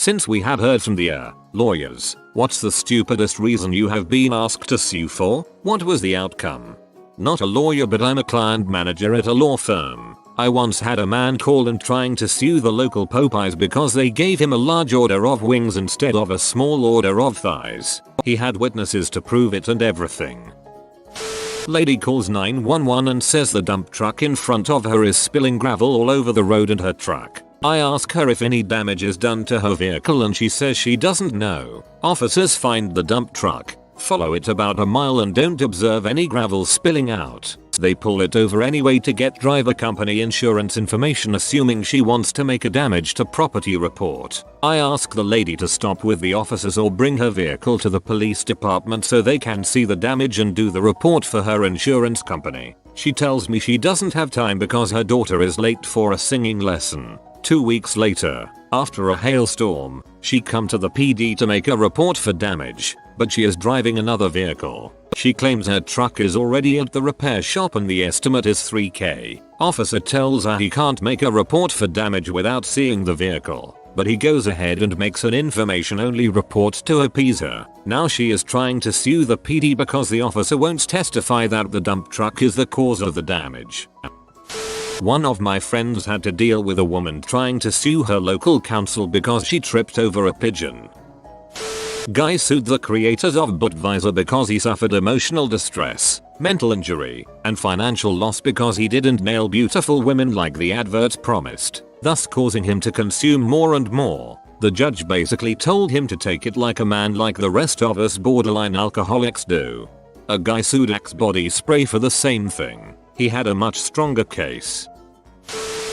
Since we have heard from the lawyers, what's the stupidest reason you have been asked to sue for? What was the outcome? Not a lawyer, but I'm a client manager at a law firm. I once had a man call in trying to sue the local Popeyes because they gave him a large order of wings instead of a small order of thighs. He had witnesses to prove it and everything. Lady calls 911 and says the dump truck in front of her is spilling gravel all over the road and her truck. I ask her if any damage is done to her vehicle and she says she doesn't know. Officers find the dump truck, follow it about a mile and don't observe any gravel spilling out. They pull it over anyway to get driver company insurance information, assuming she wants to make a damage to property report. I ask the lady to stop with the officers or bring her vehicle to the police department so they can see the damage and do the report for her insurance company. She tells me she doesn't have time because her daughter is late for a singing lesson. 2 weeks later, after a hailstorm, she come to the PD to make a report for damage, but she is driving another vehicle. She claims her truck is already at the repair shop and the estimate is $3,000. Officer tells her he can't make a report for damage without seeing the vehicle, but he goes ahead and makes an information-only report to appease her. Now she is trying to sue the PD because the officer won't testify that the dump truck is the cause of the damage. One of my friends had to deal with a woman trying to sue her local council because she tripped over a pigeon. Guy sued the creators of Budweiser because he suffered emotional distress, mental injury, and financial loss because he didn't nail beautiful women like the adverts promised, thus causing him to consume more and more. The judge basically told him to take it like a man, like the rest of us borderline alcoholics do. A guy sued Axe body spray for the same thing. He had a much stronger case.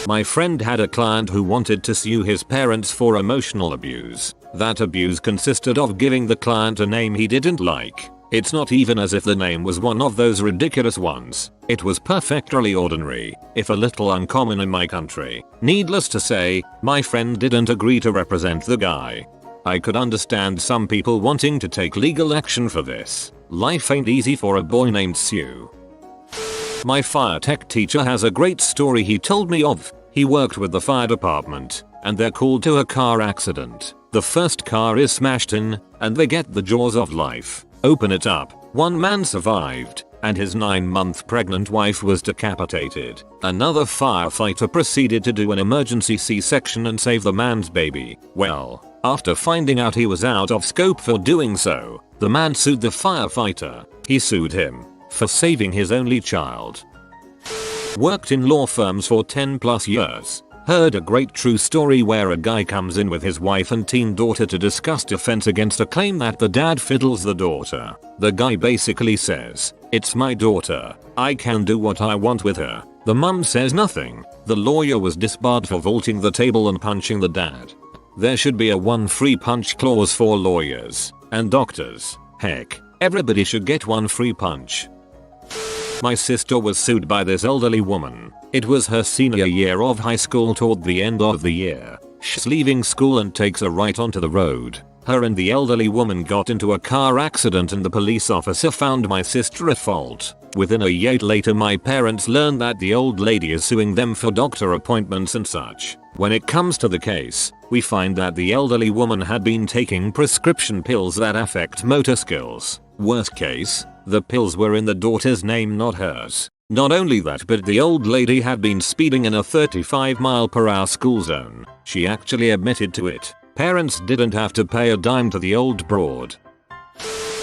My friend had a client who wanted to sue his parents for emotional abuse. That abuse consisted of giving the client a name he didn't like. It's not even as if the name was one of those ridiculous ones. It was perfectly ordinary, if a little uncommon in my country. Needless to say, my friend didn't agree to represent the guy. I could understand some people wanting to take legal action for this. Life ain't easy for a boy named Sue. My fire tech teacher has a great story he told me of. He worked with the fire department, and they're called to a car accident. The first car is smashed in, and they get the jaws of life. Open it up. One man survived, and his 9-month pregnant wife was decapitated. Another firefighter proceeded to do an emergency C-section and save the man's baby. Well, after finding out he was out of scope for doing so, the man sued the firefighter. He sued him for saving his only child. Worked in law firms for 10+ years. Heard a great true story where a guy comes in with his wife and teen daughter to discuss defense against a claim that the dad fiddles the daughter. The guy basically says, "It's my daughter. I can do what I want with her." The mum says nothing. The lawyer was disbarred for vaulting the table and punching the dad. There should be a one free punch clause for lawyers and doctors. Heck, everybody should get one free punch. My sister was sued by this elderly woman. It was her senior year of high school toward the end of the year. She's leaving school and takes a right onto the road. Her and the elderly woman got into a car accident and the police officer found my sister at fault. Within a year later my parents learned that the old lady is suing them for doctor appointments and such. When it comes to the case, we find that the elderly woman had been taking prescription pills that affect motor skills. Worst case, the pills were in the daughter's name, not hers. Not only that, but the old lady had been speeding in a 35-mile-per-hour school zone. She actually admitted to it. Parents didn't have to pay a dime to the old broad.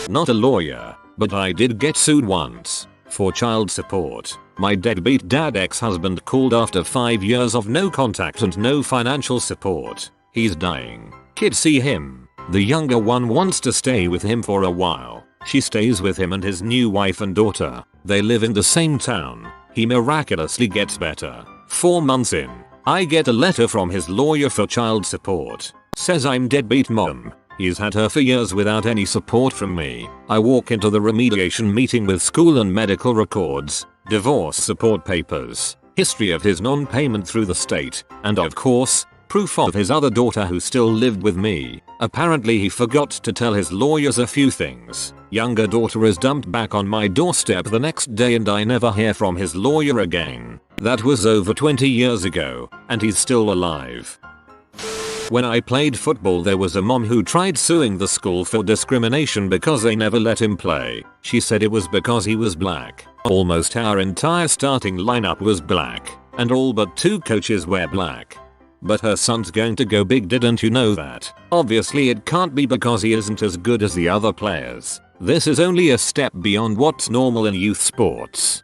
Not a lawyer, but I did get sued once for child support. My deadbeat dad ex-husband called after 5 years of no contact and no financial support. He's dying. Kids see him. The younger one wants to stay with him for a while. She stays with him and his new wife and daughter. They live in the same town. He miraculously gets better. 4 months in, I get a letter from his lawyer for child support. Says I'm deadbeat mom. He's had her for years without any support from me. I walk into the remediation meeting with school and medical records, divorce support papers, history of his non-payment through the state, and of course, proof of his other daughter who still lived with me. Apparently he forgot to tell his lawyers a few things. Younger daughter is dumped back on my doorstep the next day and I never hear from his lawyer again. That was over 20 years ago, and he's still alive. When I played football, there was a mom who tried suing the school for discrimination because they never let him play. She said it was because he was black. Almost our entire starting lineup was black, and all but 2 coaches were black. But her son's going to go big, didn't you know that? Obviously it can't be because he isn't as good as the other players. This is only a step beyond what's normal in youth sports.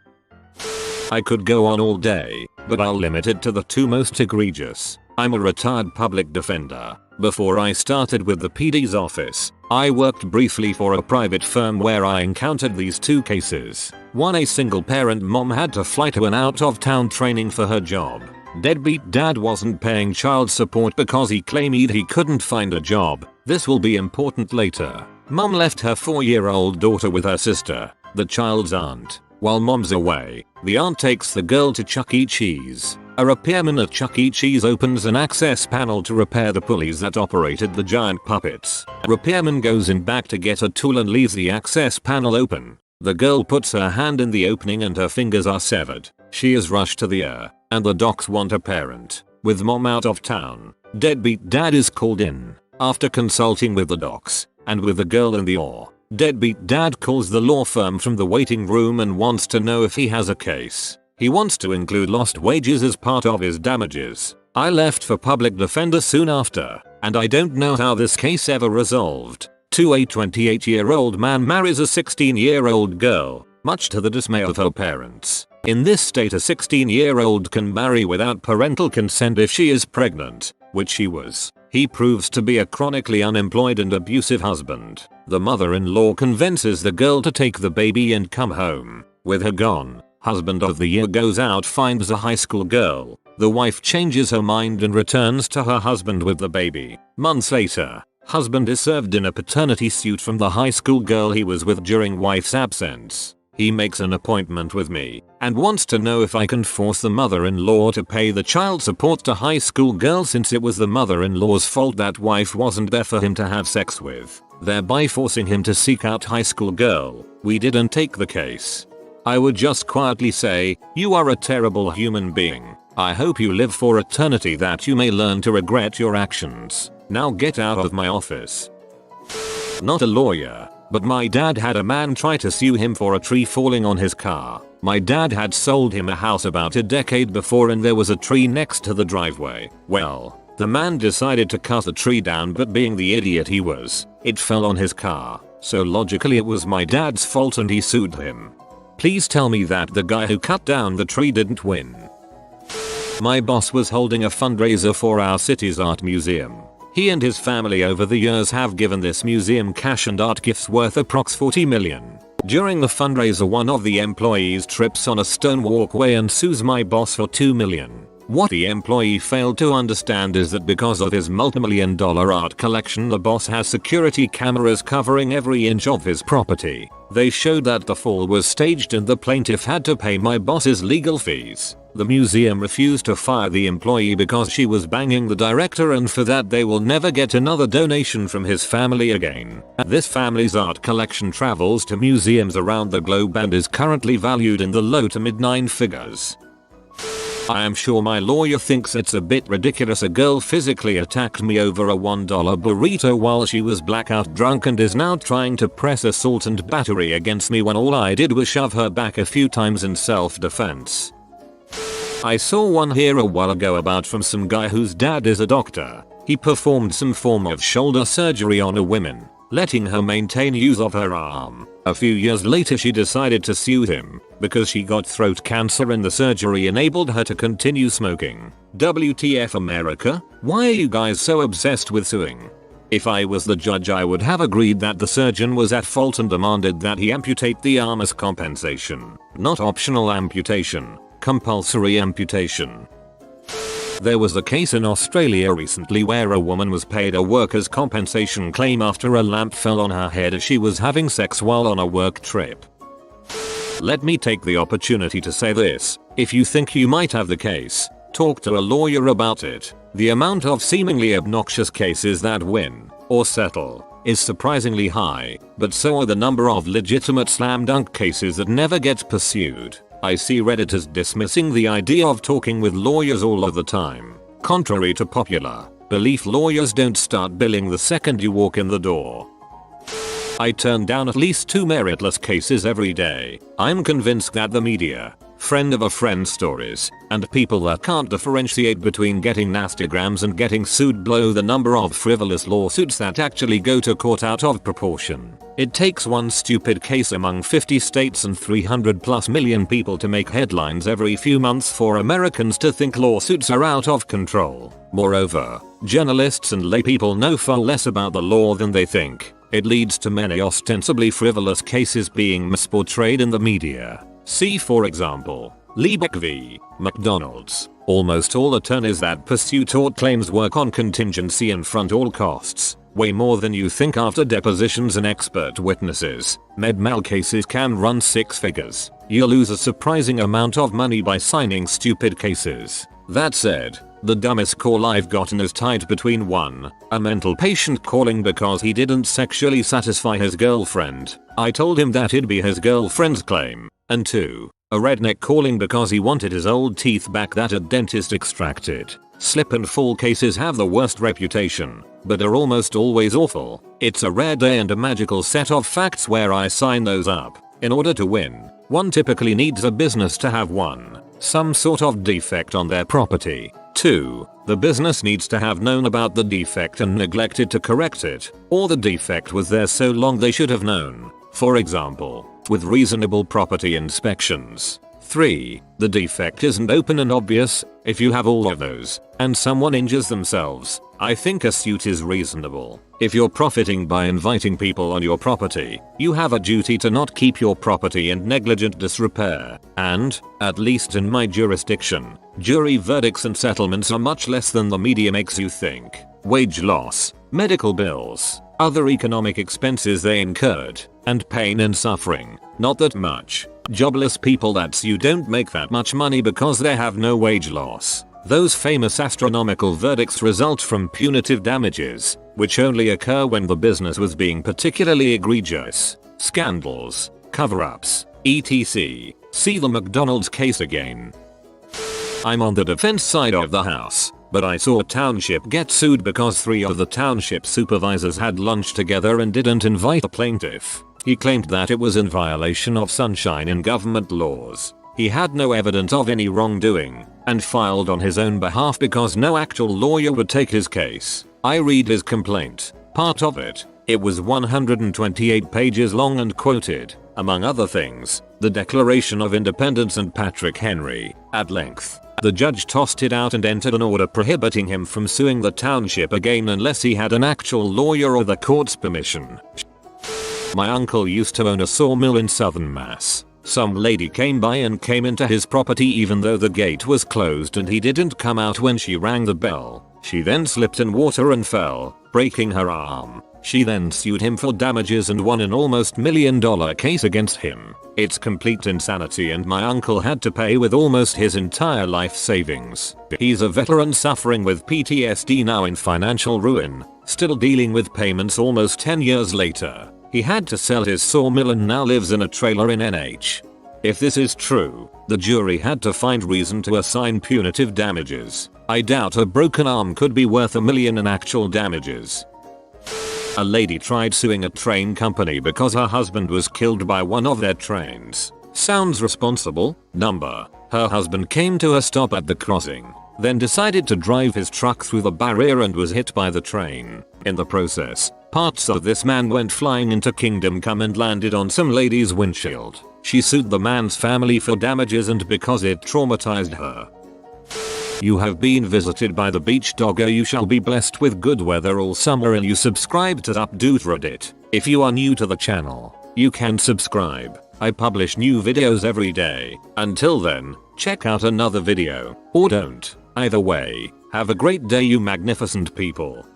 I could go on all day, but I'll limit it to the 2 most egregious. I'm a retired public defender. Before I started with the PD's office, I worked briefly for a private firm where I encountered these 2 cases. One, a single parent mom had to fly to an out-of-town training for her job. Deadbeat dad wasn't paying child support because he claimed he couldn't find a job. This will be important later. Mom left her 4-year-old daughter with her sister, the child's aunt. While mom's away, the aunt takes the girl to Chuck E. Cheese. A repairman at Chuck E. Cheese opens an access panel to repair the pulleys that operated the giant puppets. Repairman goes in back to get a tool and leaves the access panel open. The girl puts her hand in the opening and her fingers are severed. She is rushed to the ER, and the docs want a parent. With mom out of town, deadbeat dad is called in. After consulting with the docs, and with the girl in the ER, deadbeat dad calls the law firm from the waiting room and wants to know if he has a case. He wants to include lost wages as part of his damages. I left for public defender soon after, and I don't know how this case ever resolved. A 28-year-old man marries a 16-year-old girl, much to the dismay of her parents. In this state, a 16-year-old can marry without parental consent if she is pregnant, which she was. He proves to be a chronically unemployed and abusive husband. The mother-in-law convinces the girl to take the baby and come home. With her gone, husband of the year goes out, finds a high school girl. The wife changes her mind and returns to her husband with the baby. Months later, husband is served in a paternity suit from the high school girl he was with during wife's absence. He makes an appointment with me and wants to know if I can force the mother-in-law to pay the child support to high school girl, since it was the mother-in-law's fault that wife wasn't there for him to have sex with, thereby forcing him to seek out high school girl. We didn't take the case. I would just quietly say, you are a terrible human being. I hope you live for eternity that you may learn to regret your actions. Now get out of my office. Not a lawyer, but my dad had a man try to sue him for a tree falling on his car. My dad had sold him a house about a decade before and there was a tree next to the driveway. Well, the man decided to cut the tree down, but being the idiot he was, it fell on his car. So logically it was my dad's fault and he sued him. Please tell me that the guy who cut down the tree didn't win. My boss was holding a fundraiser for our city's art museum. He and his family over the years have given this museum cash and art gifts worth approx 40 million. During the fundraiser, one of the employees trips on a stone walkway and sues my boss for 2 million. What the employee failed to understand is that because of his multi-million-dollar art collection, the boss has security cameras covering every inch of his property. They showed that the fall was staged and the plaintiff had to pay my boss's legal fees. The museum refused to fire the employee because she was banging the director, and for that they will never get another donation from his family again. This family's art collection travels to museums around the globe and is currently valued in the low to mid 9 figures. I am sure my lawyer thinks it's a bit ridiculous a girl physically attacked me over a $1 burrito while she was blackout drunk and is now trying to press assault and battery against me when all I did was shove her back a few times in self-defense. I saw one here a while ago about from some guy whose dad is a doctor. He performed some form of shoulder surgery on a woman, letting her maintain use of her arm. A few years later she decided to sue him because she got throat cancer and the surgery enabled her to continue smoking. WTF America? Why are you guys so obsessed with suing? If I was the judge, I would have agreed that the surgeon was at fault and demanded that he amputate the arm as compensation. Not optional amputation, compulsory amputation. There was a case in Australia recently where a woman was paid a workers' compensation claim after a lamp fell on her head as she was having sex while on a work trip. Let me take the opportunity to say this: if you think you might have the case, talk to a lawyer about it. The amount of seemingly obnoxious cases that win, or settle, is surprisingly high, but so are the number of legitimate slam dunk cases that never get pursued. I see Redditors dismissing the idea of talking with lawyers all of the time. Contrary to popular belief lawyers don't start billing the second you walk in the door. I turn down at least 2 meritless cases every day. I'm convinced that the media, friend of a friend stories, and people that can't differentiate between getting nastygrams and getting sued blow the number of frivolous lawsuits that actually go to court out of proportion. It takes one stupid case among 50 states and 300+ million people to make headlines every few months for Americans to think lawsuits are out of control. Moreover, journalists and laypeople know far less about the law than they think. It leads to many ostensibly frivolous cases being misportrayed in the media. See for example, Liebeck v. McDonald's. Almost all attorneys that pursue tort claims work on contingency and front all costs. Way more than you think after depositions and expert witnesses. Med mal cases can run 6 figures. You lose a surprising amount of money by signing stupid cases. That said, the dumbest call I've gotten is tied between 1. A mental patient calling because he didn't sexually satisfy his girlfriend. I told him that it'd be his girlfriend's claim. And 2. A redneck calling because he wanted his old teeth back that a dentist extracted. Slip and fall cases have the worst reputation, but are almost always awful. It's a rare day and a magical set of facts where I sign those up. In order to win, one typically needs a business to have 1. Some sort of defect on their property. 2. The business needs to have known about the defect and neglected to correct it, or the defect was there so long they should have known. For example, with reasonable property inspections. 3. The defect isn't open and obvious. If you have all of those, and someone injures themselves, I think a suit is reasonable. If you're profiting by inviting people on your property, you have a duty to not keep your property in negligent disrepair. And, at least in my jurisdiction, jury verdicts and settlements are much less than the media makes you think. Wage loss, medical bills, other economic expenses they incurred, and pain and suffering, not that much. Jobless people that's you don't make that much money because they have no wage loss. Those famous astronomical verdicts result from punitive damages, which only occur when the business was being particularly egregious. Scandals, cover-ups, etc. See the McDonald's case again. I'm on the defense side of the house, but I saw a township get sued because 3 of the township supervisors had lunch together and didn't invite the plaintiff. He claimed that it was in violation of sunshine in government laws. He had no evidence of any wrongdoing, and filed on his own behalf because no actual lawyer would take his case. I read his complaint. Part of it. It was 128 pages long and quoted, among other things, the Declaration of Independence and Patrick Henry, at length. The judge tossed it out and entered an order prohibiting him from suing the township again unless he had an actual lawyer or the court's permission. My uncle used to own a sawmill in southern Mass. Some lady came by and came into his property even though the gate was closed and he didn't come out when she rang the bell. She then slipped in water and fell, breaking her arm. She then sued him for damages and won an almost $1 million case against him. It's complete insanity and my uncle had to pay with almost his entire life savings. He's a veteran suffering with PTSD now in financial ruin, still dealing with payments almost 10 years later. He had to sell his sawmill and now lives in a trailer in NH. If this is true, the jury had to find reason to assign punitive damages. I doubt a broken arm could be worth $1 million in actual damages. A lady tried suing a train company because her husband was killed by one of their trains. Sounds responsible? Number. Her husband came to a stop at the crossing, then decided to drive his truck through the barrier and was hit by the train. In the process, parts of this man went flying into Kingdom Come and landed on some lady's windshield. She sued the man's family for damages and because it traumatized her. You have been visited by the beach doggo. You shall be blessed with good weather all summer and you subscribe to Updoot Reddit. If you are new to the channel, you can subscribe. I publish new videos every day. Until then, check out another video, or don't. Either way, have a great day you magnificent people.